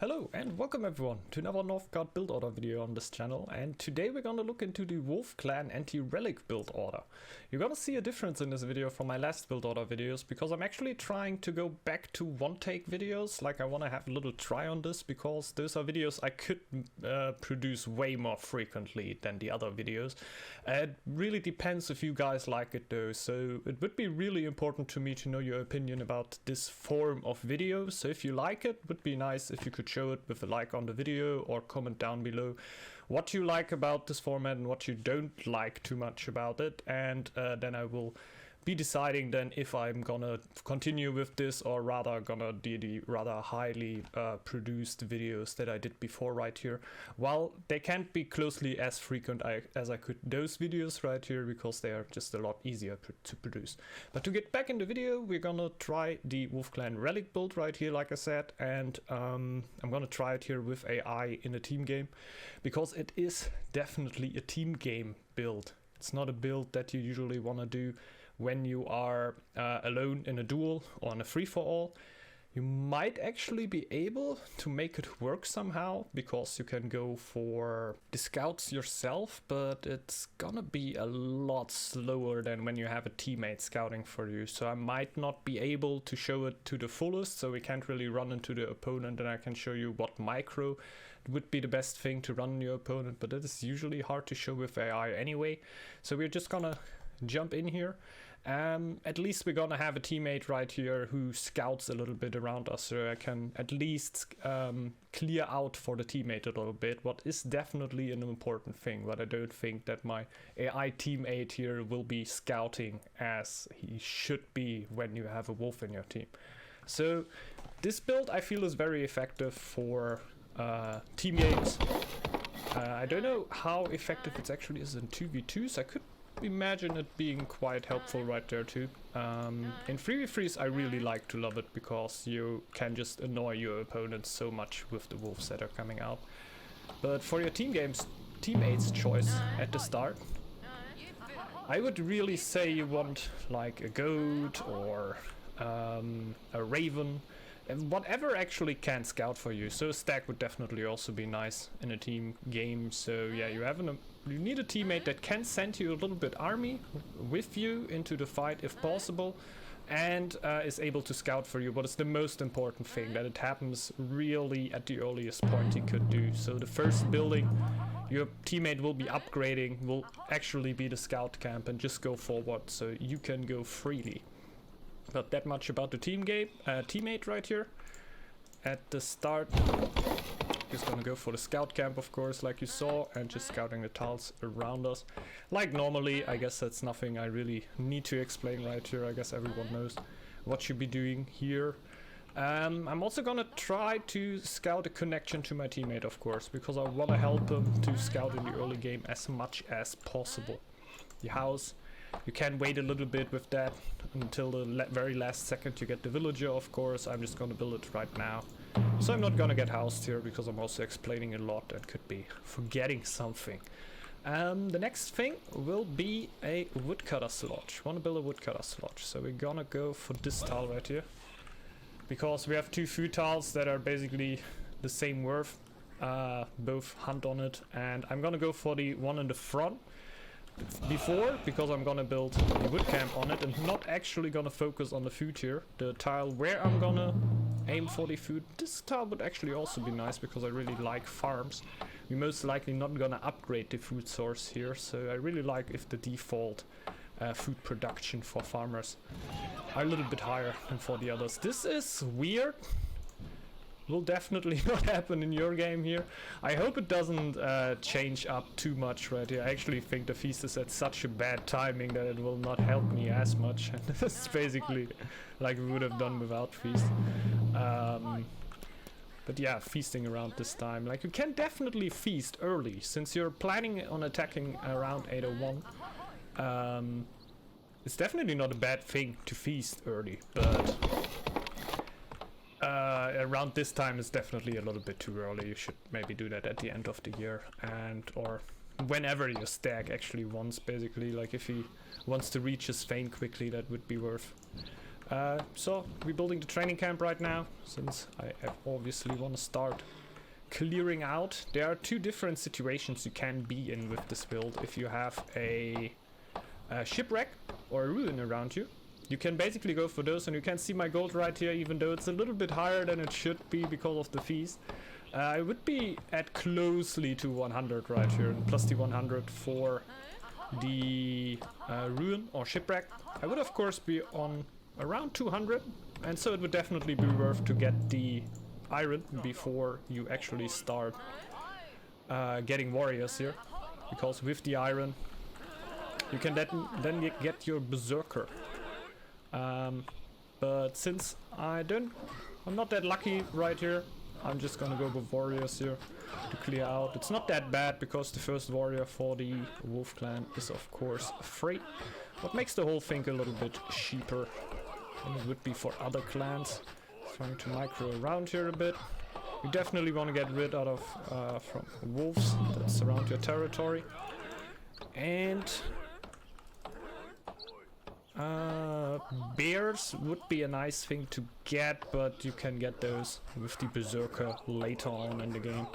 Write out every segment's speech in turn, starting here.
Hello and welcome everyone to another Northgard build order video on this channel, and today we're gonna look into the Wolf Clan anti-relic build order. You're gonna see a difference in this video from my last build order videos because I'm actually trying to go back to one-take videos. Like, I want to have a little try on this because those are videos I could produce way more frequently than the other videos. It really depends if you guys like it though, so it would be really important to me to know your opinion about this form of video. So if you like it, would be nice if you could show it with a like on the video or comment down below what you like about this format and what you don't like too much about it, and then I will be deciding then if I'm gonna continue with this or rather gonna do the rather highly produced videos that I did before right here. While they can't be closely as frequent as I could those videos right here because they are just a lot easier to produce. But to get back in the video, we're gonna try the Wolf Clan Relic build right here, like I said, and I'm gonna try it here with AI in a team game because it is definitely a team game build. It's not a build that you usually want to do when you are alone in a duel or in a free-for-all. You might actually be able to make it work somehow because you can go for the scouts yourself, but it's gonna be a lot slower than when you have a teammate scouting for you. So I might not be able to show it to the fullest, so we can't really run into the opponent, and I can show you what micro would be the best thing to run your opponent, but that is usually hard to show with AI anyway. So we're just gonna jump in here. At least we're gonna have a teammate right here who scouts a little bit around us, so I can at least clear out for the teammate a little bit, what is definitely an important thing. But I don't think that my AI teammate here will be scouting as he should be when you have a wolf in your team. So this build I feel is very effective for team games. I don't know how effective it actually is in 2v2s. I could imagine it being quite helpful right there too. In 3v3s I really like to love it because you can just annoy your opponents so much with the wolves that are coming out. But for your team games, teammates choice at the start, I would really say you want like a goat or a raven, and whatever actually can scout for you. So a stag would definitely also be nice in a team game. So yeah, you need a teammate that can send you a little bit army with you into the fight if possible, and is able to scout for you. But it's the most important thing that it happens really at the earliest point you could do. So the first building your teammate will be upgrading will actually be the scout camp, and just go forward so you can go freely. But that much about the teammate right here. At the start, just gonna go for the scout camp, of course, like you saw, and just scouting the tiles around us. Like normally, I guess that's nothing I really need to explain right here. I guess everyone knows what you'd be doing here. I'm also gonna try to scout a connection to my teammate, of course, because I want to help him to scout in the early game as much as possible. The house, you can wait a little bit with that until the very last second you get the villager, of course. I'm just gonna build it right now. So I'm not gonna get housed here because I'm also explaining a lot and could be forgetting something. The next thing will be a woodcutter slot. Wanna build a woodcutter slot. So we're gonna go for this tile right here, because we have two food tiles that are basically the same worth, both hunt on it, and I'm gonna go for the one in the front because I'm gonna build a wood camp on it and not actually gonna focus on the food here. The tile where I'm gonna aim for the food, this tile would actually also be nice because I really like farms. We're most likely not gonna upgrade the food source here, so I really like if the default food production for farmers are a little bit higher than for the others. This is weird. Will definitely not happen in your game here. I hope it doesn't change up too much right here. I actually think the feast is at such a bad timing that it will not help me as much. And this is basically like we would have done without feast. But yeah, feasting around this time. Like, you can definitely feast early since you're planning on attacking around 801. It's definitely not a bad thing to feast early, but around this time is definitely a little bit too early. You should maybe do that at the end of the year, or whenever your stag actually wants, basically. Like if he wants to reach his fane quickly, that would be worth So we're building the training camp right now, since I obviously want to start clearing out. There are two different situations you can be in with this build. If you have a shipwreck or a ruin around you, you can basically go for those, and you can see my gold right here, even though it's a little bit higher than it should be because of the fees. I would be at closely to 100 right here, and plus the 100 for the ruin or shipwreck. I would of course be on around 200, and so it would definitely be worth to get the iron before you actually start getting warriors here, because with the iron you can then get your berserker. But since I'm not that lucky right here, I'm just gonna go with warriors here to clear out. It's not that bad because the first warrior for the wolf clan is of course free, what makes the whole thing a little bit cheaper than it would be for other clans. Trying to micro around here a bit. You definitely want to get rid of from wolves that surround your territory. And bears would be a nice thing to get, but you can get those with the berserker later on in the game.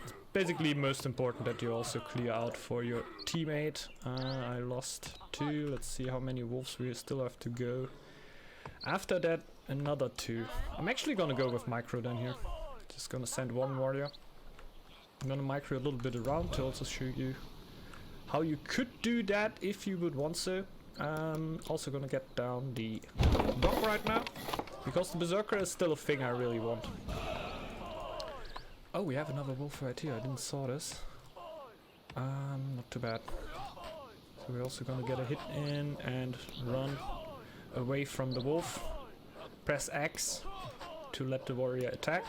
It's basically most important that you also clear out for your teammate. I lost 2. Let's see how many wolves we still have to go. After that, another 2. I'm actually gonna go with micro then here. Just gonna send 1 warrior. I'm gonna micro a little bit around to also show you how you could do that if you would want so. Also gonna get down the dock right now, because the berserker is still a thing I really want. Oh, we have another wolf right here. I didn't saw this. Not too bad. So we're also gonna get a hit in and run away from the wolf. Press X to let the warrior attack.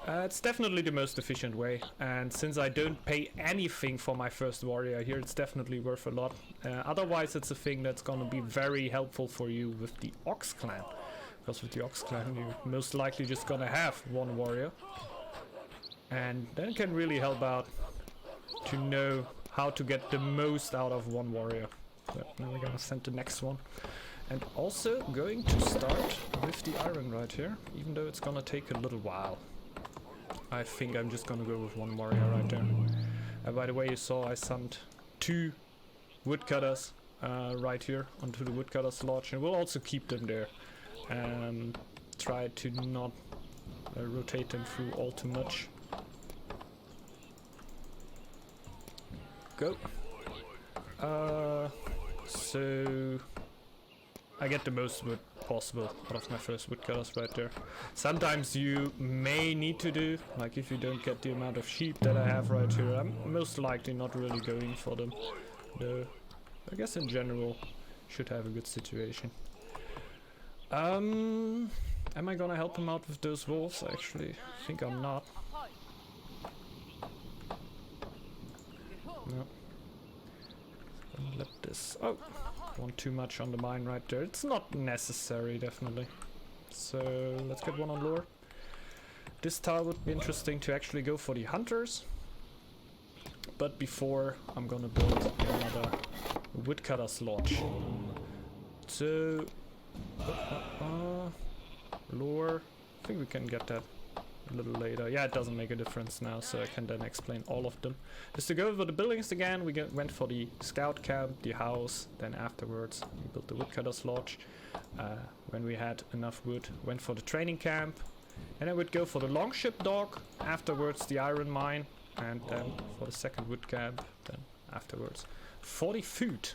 It's definitely the most efficient way, and since I don't pay anything for my first warrior here, it's definitely worth a lot. Otherwise it's a thing that's gonna be very helpful for you with the Ox clan, because with the Ox clan you're most likely just gonna have 1 warrior, and then it can really help out to know how to get the most out of 1 warrior. So now we're gonna send the next one. And also going to start with the iron right here, even though it's gonna take a little while. I think I'm just gonna go with 1 warrior right there. By the way, you saw I sent 2 woodcutters right here onto the woodcutter's lodge, and we'll also keep them there. Try to not rotate them through all too much. Go. So I get the most wood possible out of my first woodcutters right there. Sometimes you may need to do, like if you don't get the amount of sheep that I have right here, I'm most likely not really going for them. Though I guess in general should have a good situation. Am I gonna help him out with those wolves? Actually, I think I'm not. No. Let this... Oh! One too much on the mine right there. It's not necessary, definitely. So let's get 1 on lure. This tile would be interesting to actually go for the hunters. But before, I'm gonna build another woodcutter's lodge. So... lure... I think we can get that a little later. Yeah, it doesn't make a difference now, so I can then explain all of them. Just to go over the buildings again, we went for the scout camp, the house, then afterwards we built the woodcutter's lodge. When we had enough wood, went for the training camp, and I would go for the longship dock, afterwards the iron mine, and then for the second wood camp, then afterwards for the food.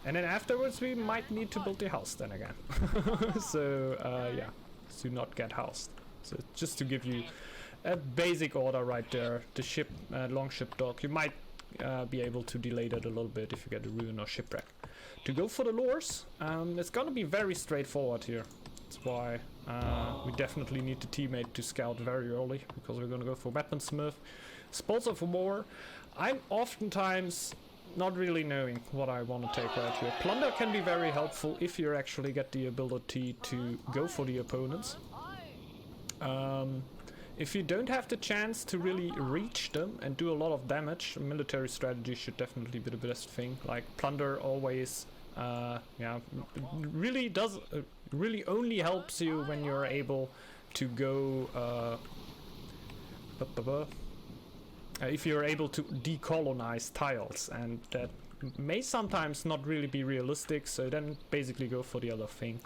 And then afterwards we might need to build the house then again. So yeah, to not get housed. So just to give you a basic order right there, the ship, longship dock, you might be able to delay that a little bit if you get a ruin or shipwreck. To go for the lures, it's gonna be very straightforward here. That's why we definitely need the teammate to scout very early, because we're gonna go for weaponsmith. Spoils of war, I'm oftentimes not really knowing what I want to take right here. Plunder can be very helpful if you actually get the ability to go for the opponents. If you don't have the chance to really reach them and do a lot of damage, military strategy should definitely be the best thing. Like plunder always Yeah, really does really only helps you when you're able to go if you're able to decolonize tiles, and that may sometimes not really be realistic, so then basically go for the other thing,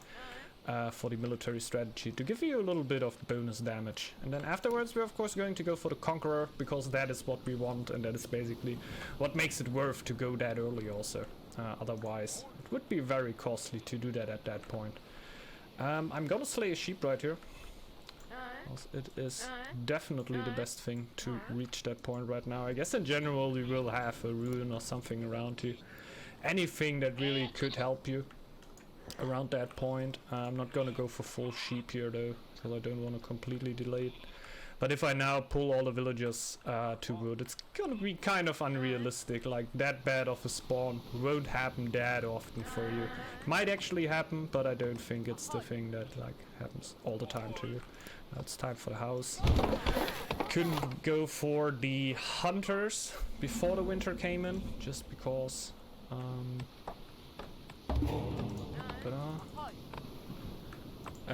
for the military strategy, to give you a little bit of bonus damage. And then afterwards we're of course going to go for the Conqueror, because that is what we want, and that is basically what makes it worth to go that early also. Otherwise it would be very costly to do that at that point. I'm gonna slay a sheep right here. It is definitely the best thing to reach that point right now. I guess in general you will have a ruin or something around you. Anything that really could help you around that point. I'm not gonna go for full sheep here though, because I don't want to completely delay it. But if I now pull all the villagers to wood, it's gonna be kind of unrealistic. Like, that bad of a spawn won't happen that often for you. It might actually happen, but I don't think it's the thing that like happens all the time to you. Now it's time for the house. Couldn't go for the hunters before the winter came in, just because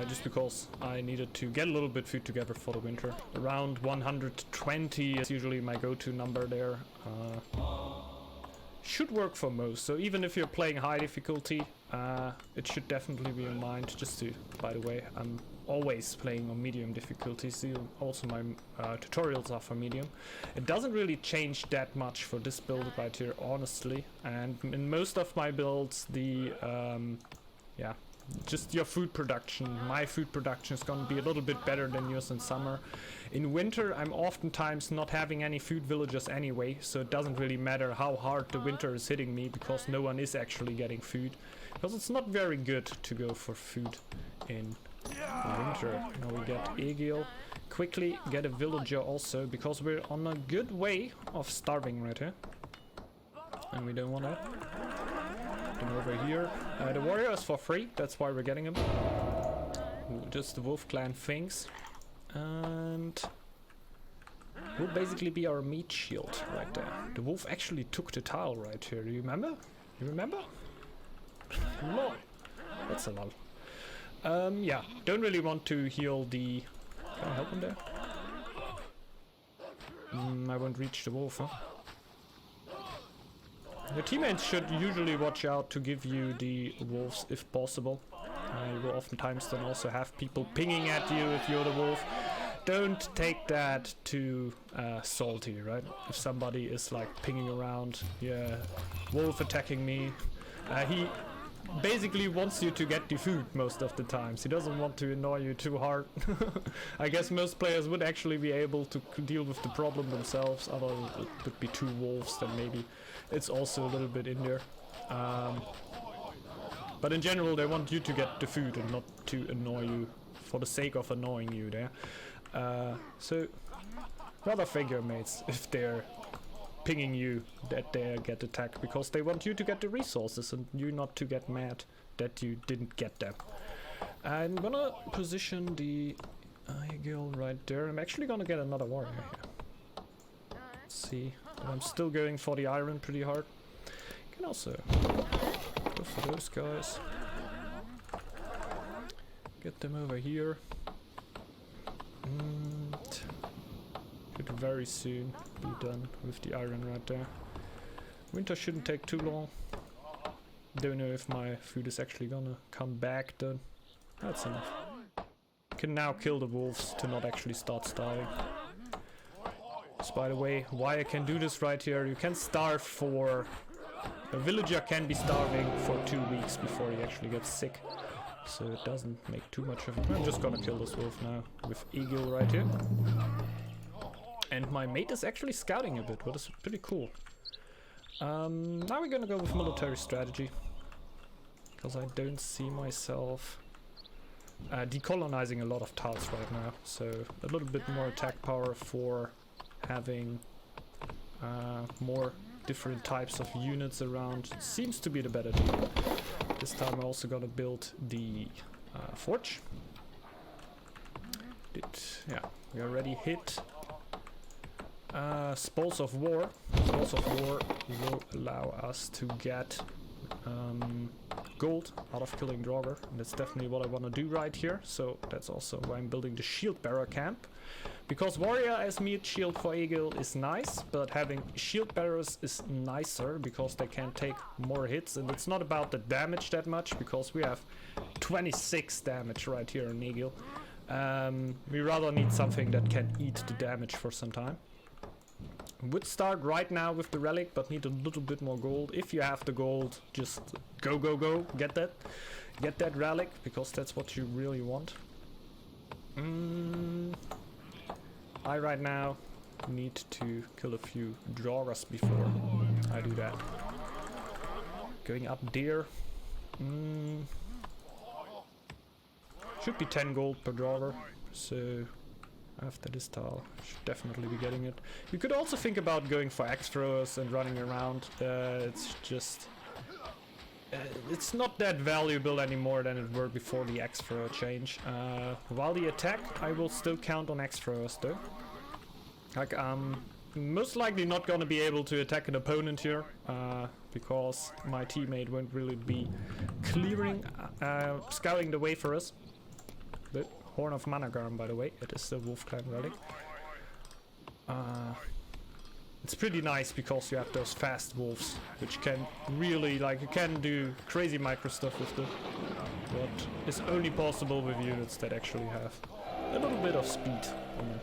just because I needed to get a little bit food together for the winter. Around 120 is usually my go-to number there. Should work for most, so even if you're playing high difficulty, it should definitely be in mind. Just to, by the way, I'm always playing on medium difficulty, so also my tutorials are for medium. It doesn't really change that much for this build right here, honestly, and in most of my builds, the yeah, just your food production, my food production is gonna be a little bit better than yours in summer. In winter I'm oftentimes not having any food villagers anyway, so it doesn't really matter how hard the winter is hitting me, because no one is actually getting food, because it's not very good to go for food in winter. Now we get Egil. Quickly get a villager also, because we're on a good way of starving right here, and we don't want that. Over here. The warrior is for free, that's why we're getting him. Just the wolf clan things. And will basically be our meat shield right there. The wolf actually took the tile right here. Do you remember? You remember? Lol. That's a lol. Yeah, don't really want to heal the... Can I help him there? I won't reach the wolf, huh? Your teammates should usually watch out to give you the wolves if possible. You will oftentimes then also have people pinging at you if you're the wolf. Don't take that too salty, right? If somebody is like pinging around, yeah, wolf attacking me. He basically wants you to get the food most of the times. He doesn't want to annoy you too hard. I guess most players would actually be able to deal with the problem themselves. Otherwise it would be two wolves, then maybe it's also a little bit in there. But in general they want you to get the food and not to annoy you for the sake of annoying you there. So rather figure mates if they're pinging you that they get attacked, because they want you to get the resources and you not to get mad that you didn't get them. I'm gonna position the Egil right there. I'm actually gonna get another warrior here. Let's see. But I'm still going for the iron pretty hard. You can also go for those guys. Get them over here. And should very soon be done with the iron right there. Winter shouldn't take too long. Don't know if my food is actually gonna come back then. That's enough. Can now kill the wolves to not actually start starving. So by the way, why I can do this right here, you can starve for... A villager can be starving for 2 weeks before he actually gets sick. So it doesn't make too much of it. I'm just gonna kill this wolf now with Egil right here. And my mate is actually scouting a bit, what is pretty cool. Now we're gonna go with military strategy. Because I don't see myself decolonizing a lot of tiles right now. So a little bit more attack power for having more different types of units around seems to be the better deal. This time I'm also gonna build the forge. Yeah, we already hit Spoils of War. Spoils of War will allow us to get gold out of killing Draugr, and that's definitely what I want to do right here. So that's also why I'm building the shield bearer camp, because warrior as meat shield for Egil is nice, but having shield bearers is nicer because they can take more hits, and it's not about the damage that much because we have 26 damage right here on Egil. We rather need something that can eat the damage for some time. Would start right now with the relic, but need a little bit more gold. If you have the gold, just go, get that relic, because that's what you really want. I right now need to kill a few Draugrs before I do that. Going up there. Should be 10 gold per Draugr, so after this tile, should definitely be getting it. You could also think about going for axe throwers and running around. It's just... it's not that valuable anymore than it were before the axe thrower change. While the attack, I will still count on axe throwers though. Like, most likely not gonna be able to attack an opponent here, because my teammate won't really be clearing, scouting the way for us. But Horn of Managarm, by the way, it is the Wolf Clan relic. It's pretty nice because you have those fast wolves, which can really, like, you can do crazy micro stuff with them. But it's only possible with units that actually have a little bit of speed on them.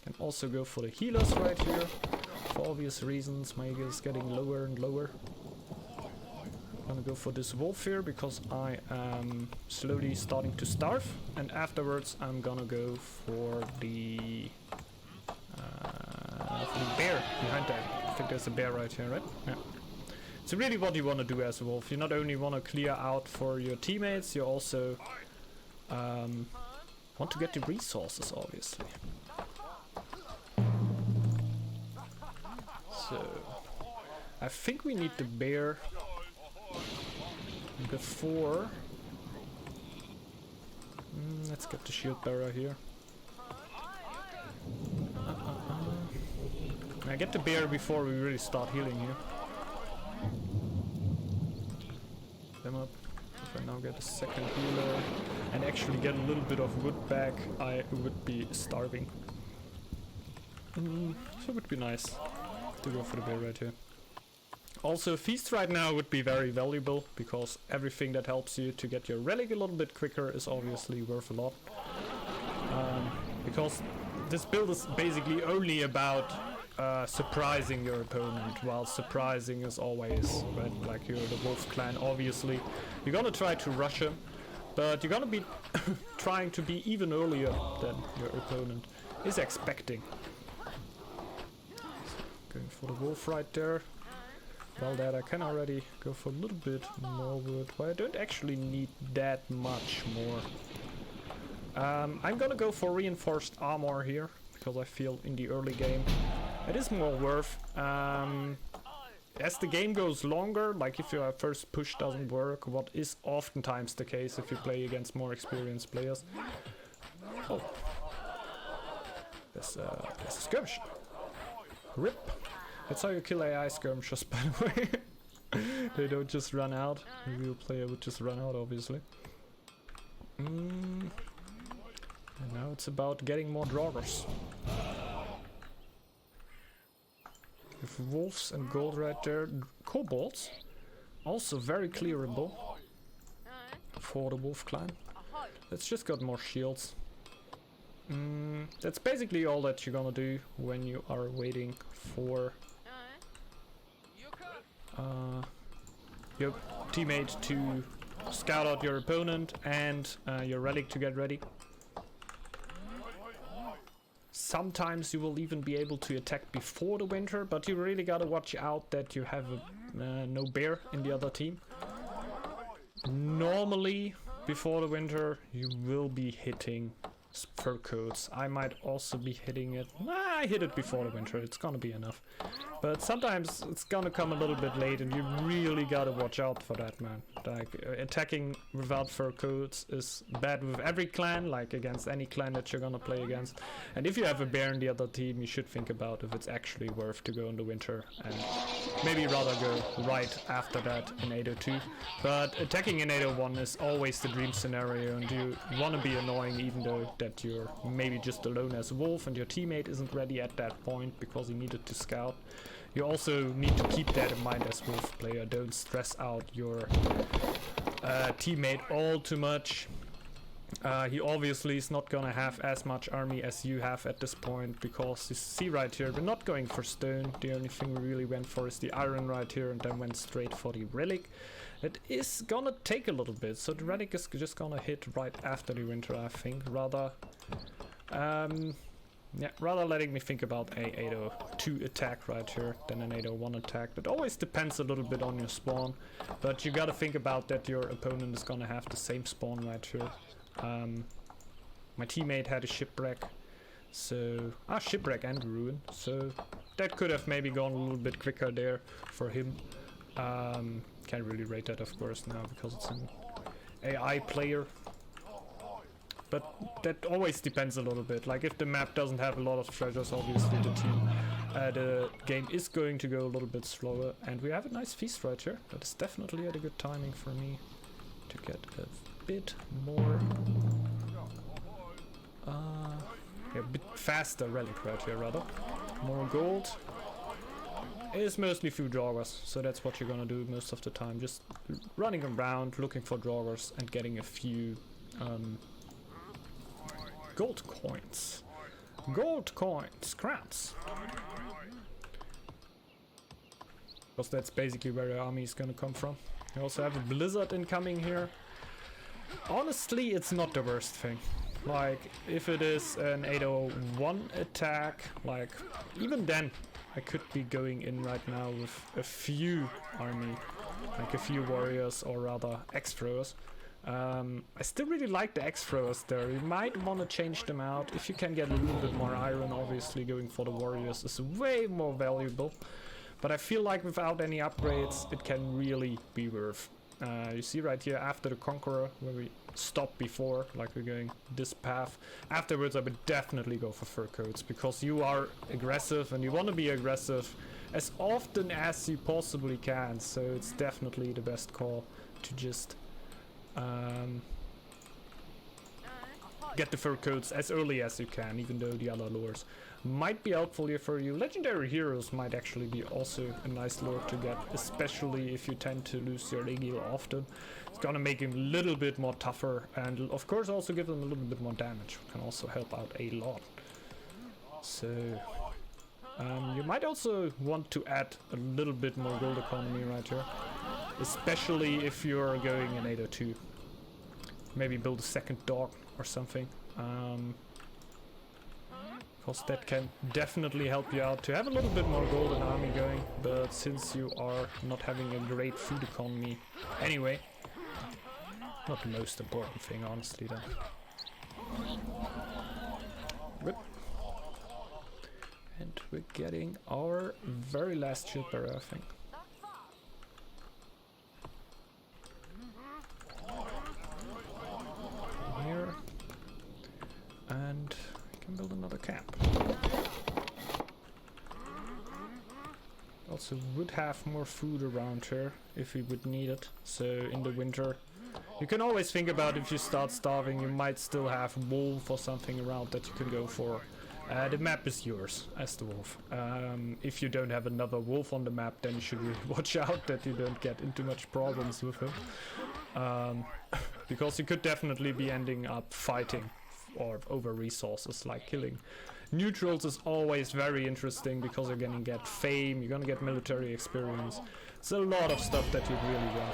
Can also go for the healers right here, for obvious reasons. My Egil is getting lower and lower. I'm gonna go for this wolf here because I am slowly starting to starve, and afterwards I'm gonna go for the bear behind that. I think there's a bear right here, right? Yeah. So really what you want to do as a wolf, you not only want to clear out for your teammates, you also want to get the resources, obviously. So I think we need the bear before. Let's get the shield bearer here. I get the bear before we really start healing here. Them up. If I now get a second healer and actually get a little bit of wood back, I would be starving. So it would be nice to go for the bear right here. Also, feast right now would be very valuable because everything that helps you to get your relic a little bit quicker is obviously worth a lot. Because this build is basically only about surprising your opponent, while surprising is always when, like, you're the Wolf Clan, obviously. You're gonna try to rush him, but you're gonna be trying to be even earlier than your opponent is expecting. So, going for the wolf right there. Well, that I can already go for a little bit more wood, but I don't actually need that much more. I'm gonna go for reinforced armor here, because I feel in the early game it is more worth. As the game goes longer, like if your first push doesn't work, what is oftentimes the case if you play against more experienced players. Oh. There's a skirmish. RIP. That's how you kill AI skirmishers, by the way. They don't just run out. A real player would just run out, obviously. And now it's about getting more Draugrs. With wolves and gold right there. Kobolds, also very clearable for the Wolf Clan. Let's just got more shields. That's basically all that you're gonna do when you are waiting for your teammate to scout out your opponent and your relic to get ready. Sometimes you will even be able to attack before the winter, but you really gotta watch out that you have no bear in the other team. Normally, before the winter, you will be hitting fur coats. I might also be hitting it. I hit it before the winter, it's gonna be enough. But sometimes it's gonna come a little bit late and you really gotta watch out for that, man. Like, attacking without fur coats is bad with every clan, like against any clan that you're gonna play against. And if you have a bear in the other team, you should think about if it's actually worth to go in the winter and maybe rather go right after that in 802. But attacking in 801 is always the dream scenario, and you wanna be annoying even though that you're maybe just alone as a wolf and your teammate isn't ready at that point because he needed to scout. You also need to keep that in mind as wolf player. Don't stress out your teammate all too much. He obviously is not gonna have as much army as you have at this point, because you see right here, we're not going for stone. The only thing we really went for is the iron right here, and then went straight for the relic. It is gonna take a little bit, so the relic is just gonna hit right after the winter, I think. Rather letting me think about a 802 attack right here than an 801 attack. That always depends a little bit on your spawn, but you gotta think about that your opponent is gonna have the same spawn right here. My teammate had a shipwreck, so shipwreck and ruin, so that could have maybe gone a little bit quicker there for him. Can't really rate that, of course, now because it's an AI player. But that always depends a little bit. Like, if the map doesn't have a lot of treasures, obviously the game is going to go a little bit slower. And we have a nice feast right here. That is definitely at a good timing for me to get a bit more, a bit faster relic right here, rather. More gold. It is mostly through joggers, so that's what you're gonna do most of the time. Just running around, looking for joggers, and getting a few gold coins. Gold coins, crowns. Because that's basically where the army is gonna come from. You also have a blizzard incoming here. Honestly, it's not the worst thing. Like, if it is an 801 attack, like, even then I could be going in right now with a few army, like a few warriors, or rather X-throwers. I still really like the X-throwers there. You might want to change them out. If you can get a little bit more iron, obviously going for the warriors is way more valuable. But I feel like without any upgrades, it can really be worth. You see right here, after the Conqueror, where we stopped before, like we're going this path. Afterwards, I would definitely go for fur coats, because you are aggressive and you want to be aggressive as often as you possibly can. So it's definitely the best call to just get the fur coats as early as you can, even though the other lures might be helpful here for you. Legendary heroes might actually be also a nice lure to get, especially if you tend to lose your Legio often. It's gonna make him a little bit more tougher, and of course also give them a little bit more damage. Can also help out a lot. So you might also want to add a little bit more gold economy right here, especially if you're going in 802. Maybe build a second dog or something. Because that can definitely help you out to have a little bit more golden army going. But since you are not having a great food economy anyway, not the most important thing, honestly, then. Good. And we're getting our very last shield bearer, I think. Here. And can build another camp. Also would have more food around here if we would need it. So in the winter, you can always think about, if you start starving, you might still have wolf or something around that you can go for. The map is yours as the wolf. If you don't have another wolf on the map, then you should really watch out that you don't get into much problems with him. Because you could definitely be ending up fighting or over resources, like killing neutrals is always very interesting, because you're gonna get fame, you're gonna get military experience. It's a lot of stuff that you really want.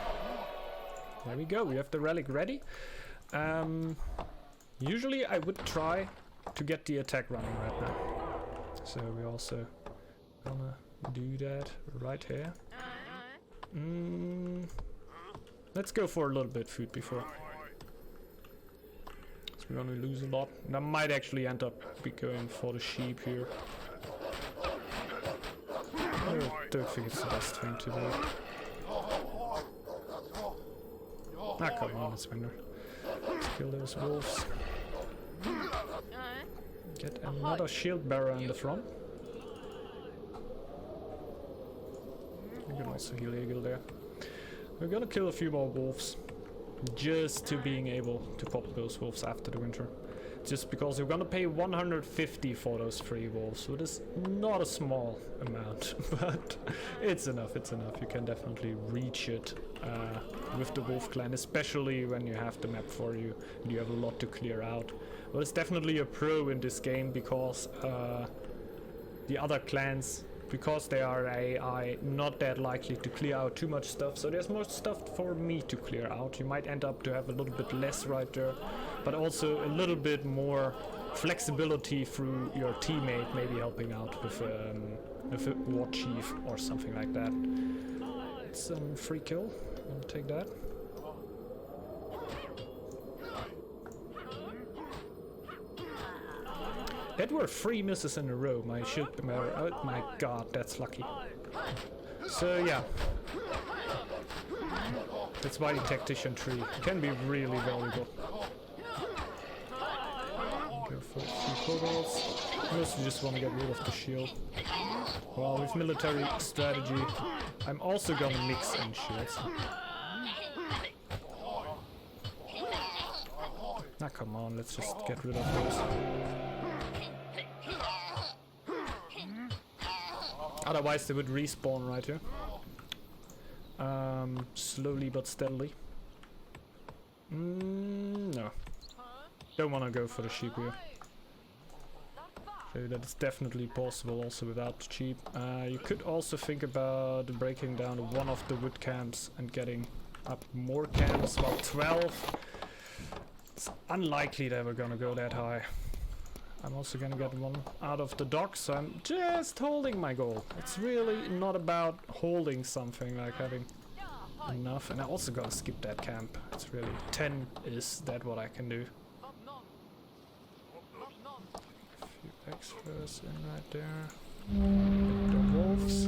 There we go, we have the relic ready. Usually I would try to get the attack running right now, so we're also gonna do that right here. Let's go for a little bit food before. It's We're gonna lose a lot. And I might actually end up going for the sheep here. I don't think it's the best thing to do. Ah, come on, it's winner. Let's kill those wolves. Get another shield bearer in the front. You can also heal Eagle there. We're gonna kill a few more wolves. Just to being able to pop those wolves after the winter. Just because we're gonna pay 150 for those 3 wolves, so it is not a small amount, but it's enough, it's enough. You can definitely reach it with the wolf clan, especially when you have the map for you and you have a lot to clear out. But it's definitely a pro in this game because the other clans, because they are AI, not that likely to clear out too much stuff, so there's more stuff for me to clear out. You might end up to have a little bit less right there, but also a little bit more flexibility through your teammate, maybe helping out with a war chief or something like that. It's a free kill. I'll take that. That were 3 misses in a row. My shield bearer. Oh my god, that's lucky. So yeah, that's why the tactician tree can be really valuable. Go for a few kobolds. Mostly just want to get rid of the shield. Well, with military strategy, I'm also gonna mix in shields. Now come on, let's just get rid of those. Otherwise they would respawn right here. Slowly but steadily. No. Don't want to go for the sheep here. So that is definitely possible also without the sheep. You could also think about breaking down one of the wood camps and getting up more camps. Well, 12. It's unlikely that we're gonna go that high. I'm also gonna get one out of the docks, so I'm just holding my goal. It's really not about holding something, like having enough. And I also gotta skip that camp. It's really 10 is that what I can do. A few extras in right there. The wolves.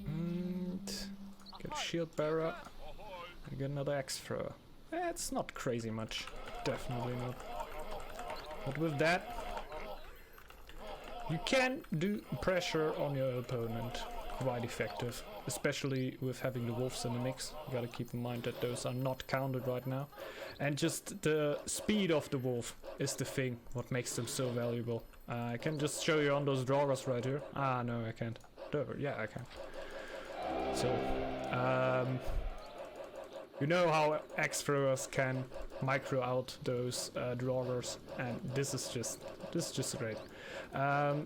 And get a shield bearer. And get another extra. It's not crazy much. Definitely not. But with that, you can do pressure on your opponent quite effective, especially with having the wolves in the mix. You gotta keep in mind that those are not counted right now. And just the speed of the wolf is the thing what makes them so valuable. I can just show you on those drawers right here. Ah, no, I can't. Yeah, I can. So, you know how X-throwers can micro out those drawers, and this is just great.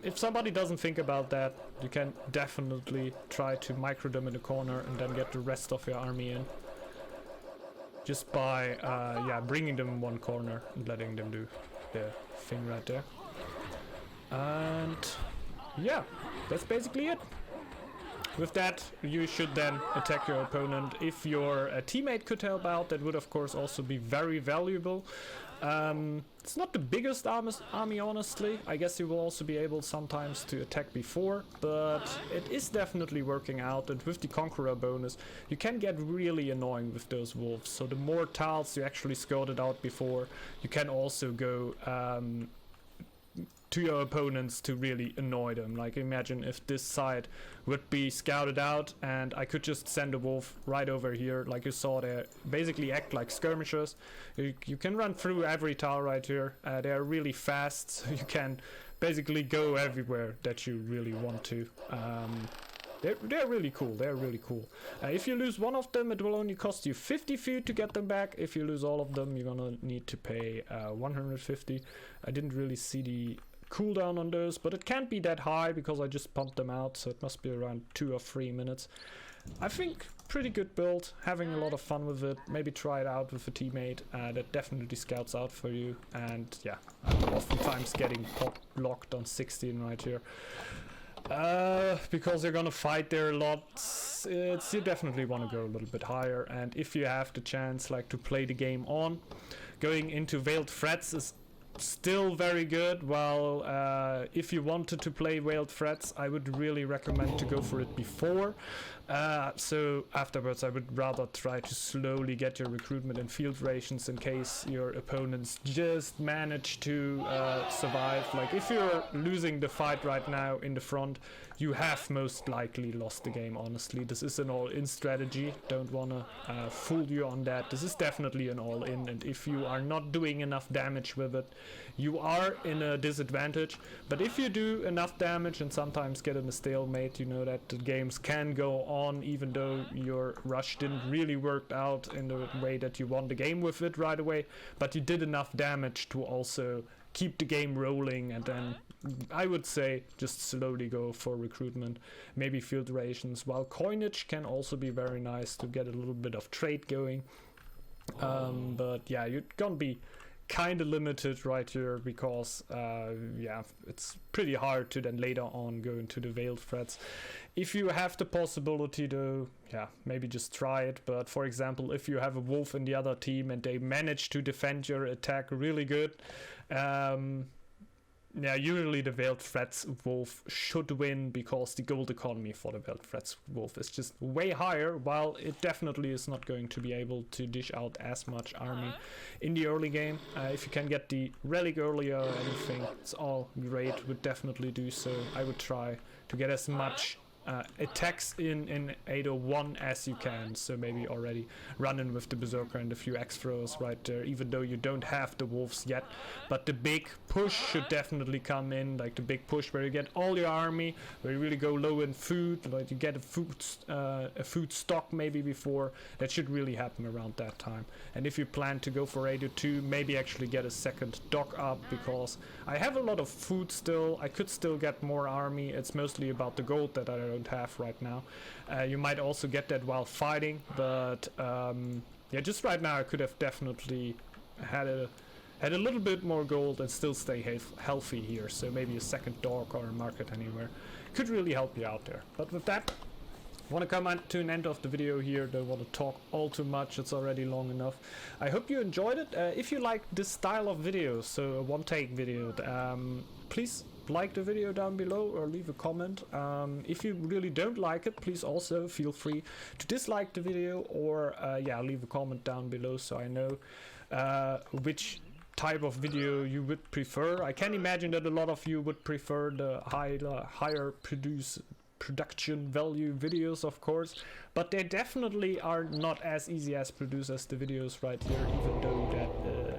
If somebody doesn't think about that, you can definitely try to micro them in the corner and then get the rest of your army in. Just by yeah, bringing them in one corner and letting them do their thing right there. And yeah, that's basically it. With that, you should then attack your opponent. If your teammate could help out, that would of course also be very valuable. It's not the biggest army, honestly. I guess you will also be able sometimes to attack before, but it is definitely working out. And with the Conqueror bonus, you can get really annoying with those wolves. So the more tiles you actually scouted out before, you can also go to your opponents to really annoy them. Like, imagine if this side would be scouted out and I could just send a wolf right over here, like you saw there, basically act like skirmishers. You can run through every tile right here. They're really fast, so you can basically go everywhere that you really want to. They're really cool. They're really cool. If you lose one of them, it will only cost you 50 food to get them back. If you lose all of them, you're gonna need to pay 150. I didn't really see the cooldown on those, but it can't be that high because I just pumped them out, so it must be around 2 or 3 minutes. I think pretty good build, having a lot of fun with it. Maybe try it out with a teammate that definitely scouts out for you. And yeah, I'm oftentimes getting locked on 16 right here. Because you're gonna fight there a lot. You definitely want to go a little bit higher, and if you have the chance like to play the game on, going into Veiled Threats is still very good. While if you wanted to play Veiled Threats, I would really recommend to go for it before. So afterwards I would rather try to slowly get your recruitment and field rations in case your opponents just manage to survive. Like if you're losing the fight right now in the front, you have most likely lost the game, honestly. This is an all-in strategy, don't wanna fool you on that. This is definitely an all-in, and if you are not doing enough damage with it, you are in a disadvantage. But if you do enough damage and sometimes get in a stalemate, you know that the games can go on even though your rush didn't really work out in the way that you won the game with it right away, but you did enough damage to also keep the game rolling. And then I would say just slowly go for recruitment, maybe field rations, while coinage can also be very nice to get a little bit of trade going. But yeah, you're gonna be kind of limited right here because yeah, it's pretty hard to then later on go into the Veiled Threats. If you have the possibility though, yeah, maybe just try it. But for example, if you have a wolf in the other team and they manage to defend your attack really good, yeah, usually the Veiled Threats wolf should win because the gold economy for the Veiled Threats wolf is just way higher, while it definitely is not going to be able to dish out as much army in the early game. If you can get the Relic earlier or anything, it's all great, would definitely do so. I would try to get as much attacks in 801 as you can, so maybe already run in with the Berserker and a few X-throws right there, even though you don't have the wolves yet. But the big push should definitely come in, like the big push where you get all your army, where you really go low in food, like you get a food stock maybe before. That should really happen around that time. And if you plan to go for 802, maybe actually get a second dock up, because I have a lot of food still. I could still get more army. It's mostly about the gold that I don't have right now. You might also get that while fighting, but yeah, just right now I could have definitely had a little bit more gold and still stay healthy here. So maybe a second dock or a market anywhere could really help you out there. But with that, I want to come to an end of the video here. Don't want to talk all too much, it's already long enough. I hope you enjoyed it. If you like this style of videos, so a one-take video, please like the video down below or leave a comment. If you really don't like it, please also feel free to dislike the video, or yeah, leave a comment down below so I know which type of video you would prefer. I can imagine that a lot of you would prefer the higher production value videos, of course, but they definitely are not as easy as produce as the videos right here, even though that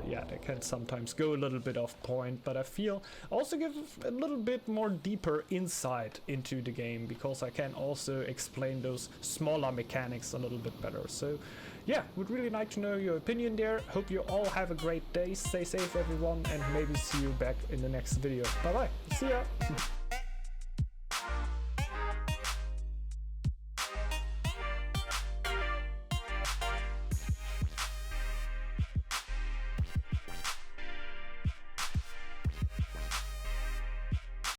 yeah, they can sometimes go a little bit off point, but I feel also give a little bit more deeper insight into the game, because I can also explain those smaller mechanics a little bit better. So yeah, would really like to know your opinion there. Hope you all have a great day, stay safe everyone, and maybe see you back in the next video. Bye bye, see ya.